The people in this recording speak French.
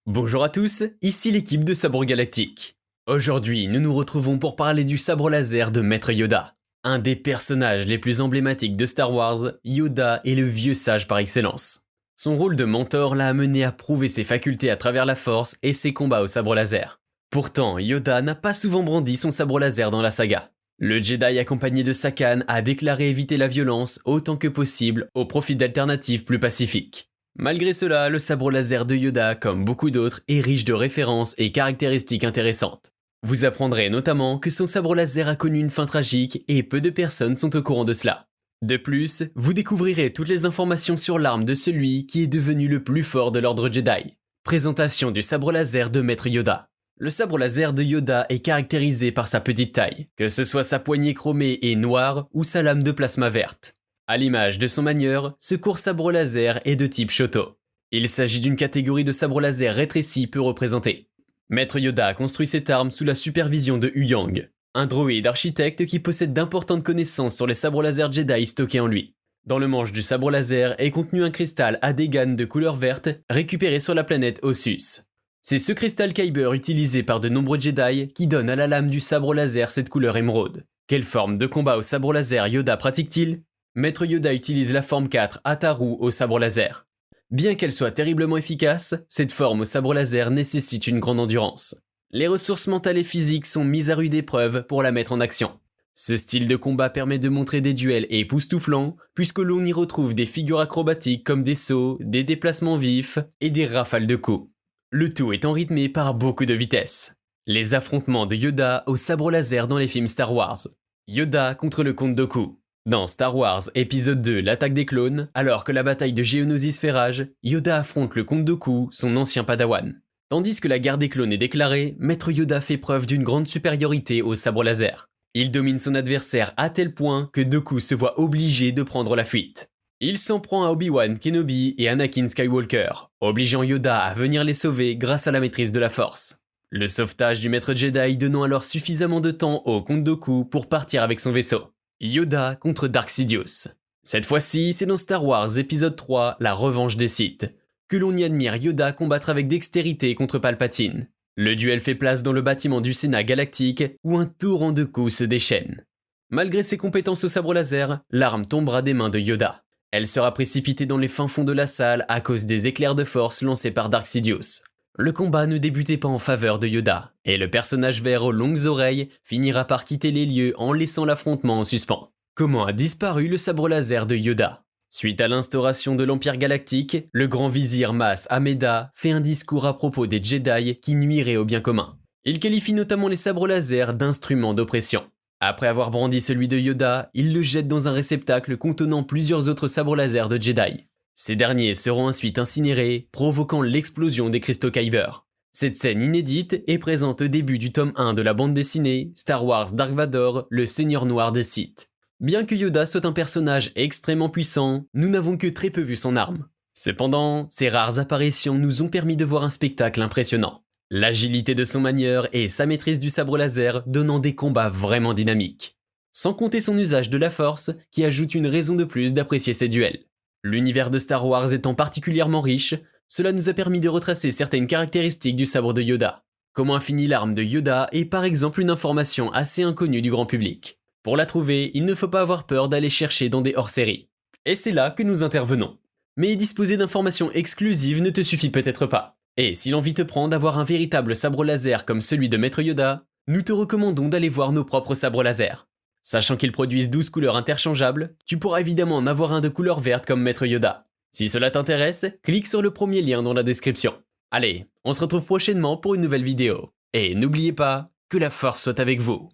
Bonjour à tous, ici l'équipe de Sabre Galactique. Aujourd'hui, nous nous retrouvons pour parler du sabre laser de Maître Yoda. Un des personnages les plus emblématiques de Star Wars, Yoda est le vieux sage par excellence. Son rôle de mentor l'a amené à prouver ses facultés à travers la Force et ses combats au sabre laser. Pourtant, Yoda n'a pas souvent brandi son sabre laser dans la saga. Le Jedi accompagné de Sakan a déclaré éviter la violence autant que possible au profit d'alternatives plus pacifiques. Malgré cela, le sabre laser de Yoda, comme beaucoup d'autres, est riche de références et caractéristiques intéressantes. Vous apprendrez notamment que son sabre laser a connu une fin tragique et peu de personnes sont au courant de cela. De plus, vous découvrirez toutes les informations sur l'arme de celui qui est devenu le plus fort de l'ordre Jedi. Présentation du sabre laser de Maître Yoda. Le sabre laser de Yoda est caractérisé par sa petite taille, que ce soit sa poignée chromée et noire ou sa lame de plasma verte. À l'image de son manieur, ce court sabre laser est de type Shoto. Il s'agit d'une catégorie de sabre laser rétréci peu représentée. Maître Yoda a construit cette arme sous la supervision de Huyang, un droïde architecte qui possède d'importantes connaissances sur les sabres laser Jedi stockés en lui. Dans le manche du sabre laser est contenu un cristal Adegan de couleur verte récupéré sur la planète Ossus. C'est ce cristal Kyber utilisé par de nombreux Jedi qui donne à la lame du sabre laser cette couleur émeraude. Quelle forme de combat au sabre laser Yoda pratique-t-il ? Maître Yoda utilise la forme 4 Ataru au sabre laser. Bien qu'elle soit terriblement efficace, cette forme au sabre laser nécessite une grande endurance. Les ressources mentales et physiques sont mises à rude épreuve pour la mettre en action. Ce style de combat permet de montrer des duels époustouflants, puisque l'on y retrouve des figures acrobatiques comme des sauts, des déplacements vifs et des rafales de coups. Le tout étant rythmé par beaucoup de vitesse. Les affrontements de Yoda au sabre laser dans les films Star Wars. Yoda contre le comte Dooku. Dans Star Wars épisode 2 l'attaque des clones, alors que la bataille de Geonosis fait rage, Yoda affronte le comte Dooku, son ancien padawan. Tandis que la guerre des clones est déclarée, Maître Yoda fait preuve d'une grande supériorité au sabre laser. Il domine son adversaire à tel point que Dooku se voit obligé de prendre la fuite. Il s'en prend à Obi-Wan Kenobi et Anakin Skywalker, obligeant Yoda à venir les sauver grâce à la maîtrise de la Force. Le sauvetage du Maître Jedi donnant alors suffisamment de temps au comte Dooku pour partir avec son vaisseau. Yoda contre Dark Sidious. Cette fois-ci, c'est dans Star Wars épisode 3, la revanche des Sith, que l'on y admire Yoda combattre avec dextérité contre Palpatine. Le duel fait place dans le bâtiment du Sénat galactique où un torrent de coups se déchaîne. Malgré ses compétences au sabre laser, l'arme tombera des mains de Yoda. Elle sera précipitée dans les fins fonds de la salle à cause des éclairs de force lancés par Dark Sidious. Le combat ne débutait pas en faveur de Yoda, et le personnage vert aux longues oreilles finira par quitter les lieux en laissant l'affrontement en suspens. Comment a disparu le sabre laser de Yoda ? Suite à l'instauration de l'Empire Galactique, le grand vizir Mas Ameda fait un discours à propos des Jedi qui nuiraient au bien commun. Il qualifie notamment les sabres laser d'instruments d'oppression. Après avoir brandi celui de Yoda, il le jette dans un réceptacle contenant plusieurs autres sabres laser de Jedi. Ces derniers seront ensuite incinérés, provoquant l'explosion des cristaux Kyber. Cette scène inédite est présente au début du tome 1 de la bande dessinée Star Wars Dark Vador, le Seigneur Noir des Sith. Bien que Yoda soit un personnage extrêmement puissant, nous n'avons que très peu vu son arme. Cependant, ses rares apparitions nous ont permis de voir un spectacle impressionnant. L'agilité de son manieur et sa maîtrise du sabre laser donnant des combats vraiment dynamiques. Sans compter son usage de la Force qui ajoute une raison de plus d'apprécier ses duels. L'univers de Star Wars étant particulièrement riche, cela nous a permis de retracer certaines caractéristiques du sabre de Yoda. Comment finit l'arme de Yoda est par exemple une information assez inconnue du grand public. Pour la trouver, il ne faut pas avoir peur d'aller chercher dans des hors-séries. Et c'est là que nous intervenons. Mais disposer d'informations exclusives ne te suffit peut-être pas. Et si l'envie te prend d'avoir un véritable sabre laser comme celui de Maître Yoda, nous te recommandons d'aller voir nos propres sabres laser. Sachant qu'ils produisent 12 couleurs interchangeables, tu pourras évidemment en avoir un de couleur verte comme Maître Yoda. Si cela t'intéresse, clique sur le premier lien dans la description. Allez, on se retrouve prochainement pour une nouvelle vidéo. Et n'oubliez pas que la force soit avec vous.